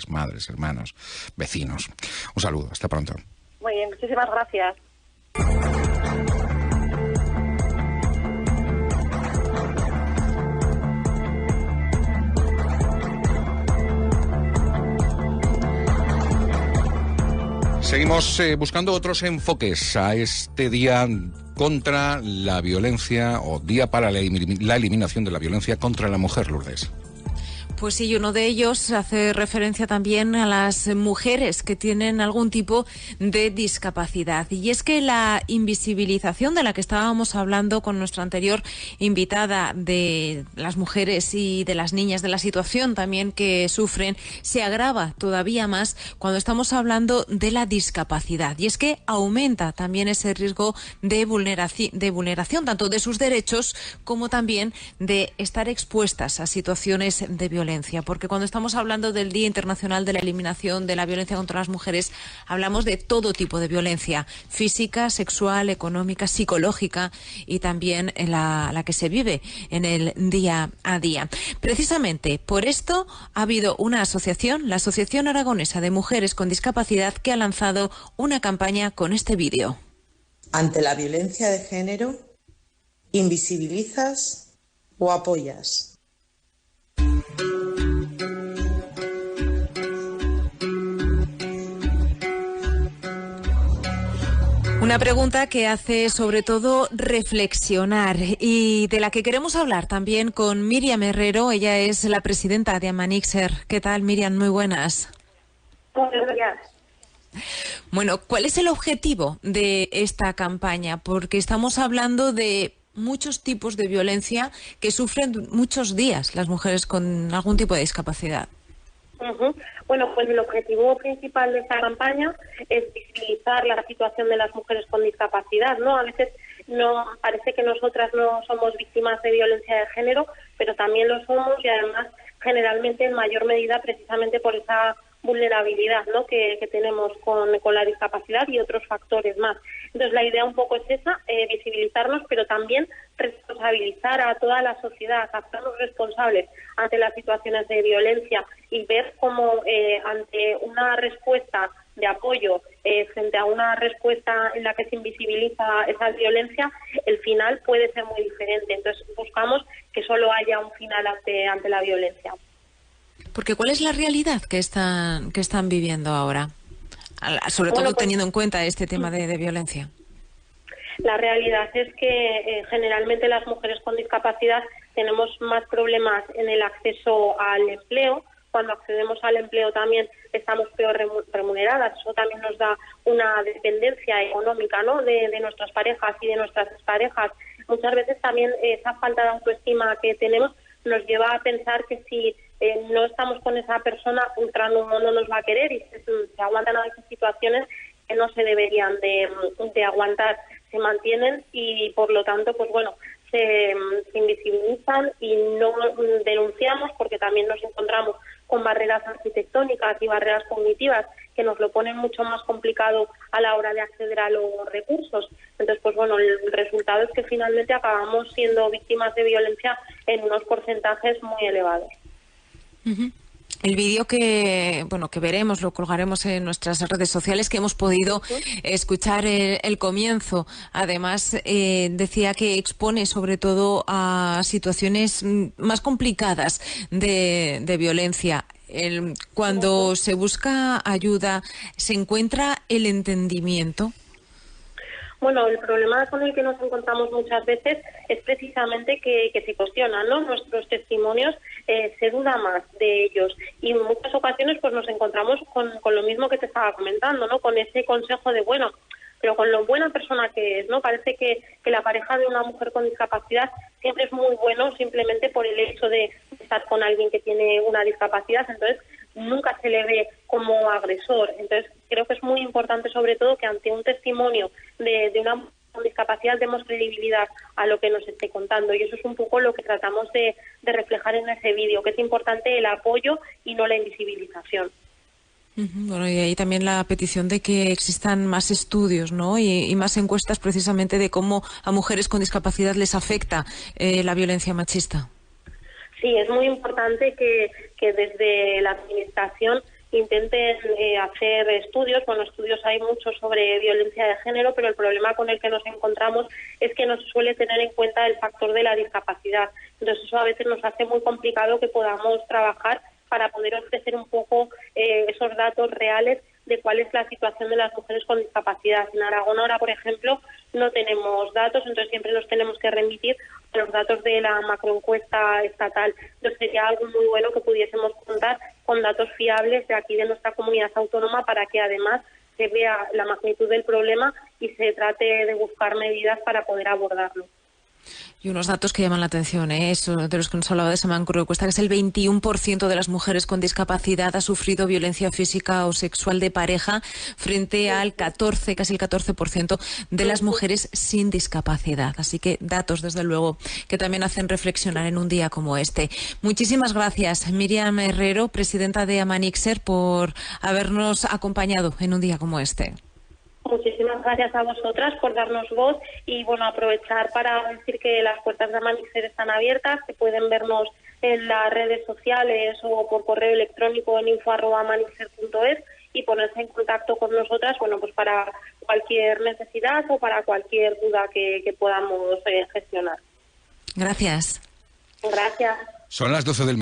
padres, madres, hermanos, vecinos. Un saludo, hasta pronto. Muy bien, muchísimas gracias. Seguimos buscando otros enfoques a este día contra la violencia, o día para la eliminación de la violencia contra la mujer, Lourdes. Pues sí, y uno de ellos hace referencia también a las mujeres que tienen algún tipo de discapacidad. Y es que la invisibilización de la que estábamos hablando con nuestra anterior invitada, de las mujeres y de las niñas, de la situación también que sufren, se agrava todavía más cuando estamos hablando de la discapacidad. Y es que aumenta también ese riesgo de vulneración tanto de sus derechos como también de estar expuestas a situaciones de violencia. Porque cuando estamos hablando del Día Internacional de la Eliminación de la Violencia contra las Mujeres, hablamos de todo tipo de violencia: física, sexual, económica, psicológica y también la que se vive en el día a día. Precisamente por esto ha habido una asociación, la Asociación Aragonesa de Mujeres con Discapacidad, que ha lanzado una campaña con este vídeo. Ante la violencia de género, ¿invisibilizas o apoyas? Una pregunta que hace sobre todo reflexionar y de la que queremos hablar también con Miriam Herrero. Ella es la presidenta de Amanixer. ¿Qué tal, Miriam? Muy buenas. Buenos días. Bueno, ¿cuál es el objetivo de esta campaña? Porque estamos hablando de muchos tipos de violencia que sufren muchos días las mujeres con algún tipo de discapacidad. Bueno, pues el objetivo principal de esta campaña es visibilizar la situación de las mujeres con discapacidad, ¿no? A veces no parece que nosotras no somos víctimas de violencia de género, pero también lo somos, y además generalmente en mayor medida precisamente por esa vulnerabilidad, ¿no?, que tenemos con la discapacidad y otros factores más. Entonces la idea un poco es esa, visibilizarnos, pero también responsabilizar a toda la sociedad, hacernos responsables ante las situaciones de violencia y ver cómo ante una respuesta de apoyo frente a una respuesta en la que se invisibiliza esa violencia, el final puede ser muy diferente. Entonces buscamos que solo haya un final ante la violencia. Porque ¿cuál es la realidad que están viviendo ahora? Sobre todo teniendo en cuenta este tema de violencia. La realidad es que generalmente las mujeres con discapacidad tenemos más problemas en el acceso al empleo. Cuando accedemos al empleo también estamos peor remuneradas. Eso también nos da una dependencia económica, ¿no?, de nuestras parejas y de nuestras exparejas. Muchas veces también esa falta de autoestima que tenemos nos lleva a pensar que si no estamos con esa persona, ultra no nos va a querer, y se aguantan a veces situaciones que no se deberían de aguantar, se mantienen y por lo tanto, pues bueno, se invisibilizan y no denunciamos, porque también nos encontramos con barreras arquitectónicas y barreras cognitivas que nos lo ponen mucho más complicado a la hora de acceder a los recursos. Entonces, pues bueno, el resultado es que finalmente acabamos siendo víctimas de violencia en unos porcentajes muy elevados. El vídeo que veremos, lo colgaremos en nuestras redes sociales, que hemos podido escuchar el comienzo. Además, decía que expone sobre todo a situaciones más complicadas de violencia. Cuando se busca ayuda, ¿se encuentra el entendimiento? Bueno, el problema con el que nos encontramos muchas veces es precisamente que se cuestionan, ¿no?, nuestros testimonios, se duda más de ellos, y en muchas ocasiones pues nos encontramos con lo mismo que te estaba comentando, ¿no?, con ese consejo de, bueno, pero con lo buena persona que es, ¿no? Parece que la pareja de una mujer con discapacidad siempre es muy bueno simplemente por el hecho de estar con alguien que tiene una discapacidad, entonces nunca se le ve como agresor. Entonces creo que es muy importante, sobre todo, que ante un testimonio de una mujer con discapacidad demos credibilidad a lo que nos esté contando, y eso es un poco lo que tratamos de reflejar en ese vídeo, que es importante el apoyo y no la invisibilización. Bueno, y ahí también la petición de que existan más estudios, ¿no?, y más encuestas precisamente de cómo a mujeres con discapacidad les afecta la violencia machista. Sí, es muy importante que desde la administración intenten hacer estudios. Bueno, estudios hay muchos sobre violencia de género, pero el problema con el que nos encontramos es que no se suele tener en cuenta el factor de la discapacidad. Entonces eso a veces nos hace muy complicado que podamos trabajar para poder ofrecer un poco esos datos reales de cuál es la situación de las mujeres con discapacidad. En Aragón ahora, por ejemplo, no tenemos datos, entonces siempre nos tenemos que remitir a los datos de la macroencuesta estatal. Entonces sería algo muy bueno que pudiésemos contar con datos fiables de aquí de nuestra comunidad autónoma para que además se vea la magnitud del problema y se trate de buscar medidas para poder abordarlo. Y unos datos que llaman la atención, eso de los que nos hablaba de esa macroencuesta, que es el 21% de las mujeres con discapacidad ha sufrido violencia física o sexual de pareja, frente al 14, casi el 14% de las mujeres sin discapacidad. Así que datos, desde luego, que también hacen reflexionar en un día como este. Muchísimas gracias, Miriam Herrero, presidenta de Amanixer, por habernos acompañado en un día como este. Muchísimas gracias a vosotras por darnos voz y bueno, aprovechar para decir que las puertas de Amanixer están abiertas, que pueden vernos en las redes sociales o por correo electrónico en info@amanixer.es y ponerse en contacto con nosotras, bueno, pues para cualquier necesidad o para cualquier duda que podamos gestionar. Gracias. Gracias. Son las 12 del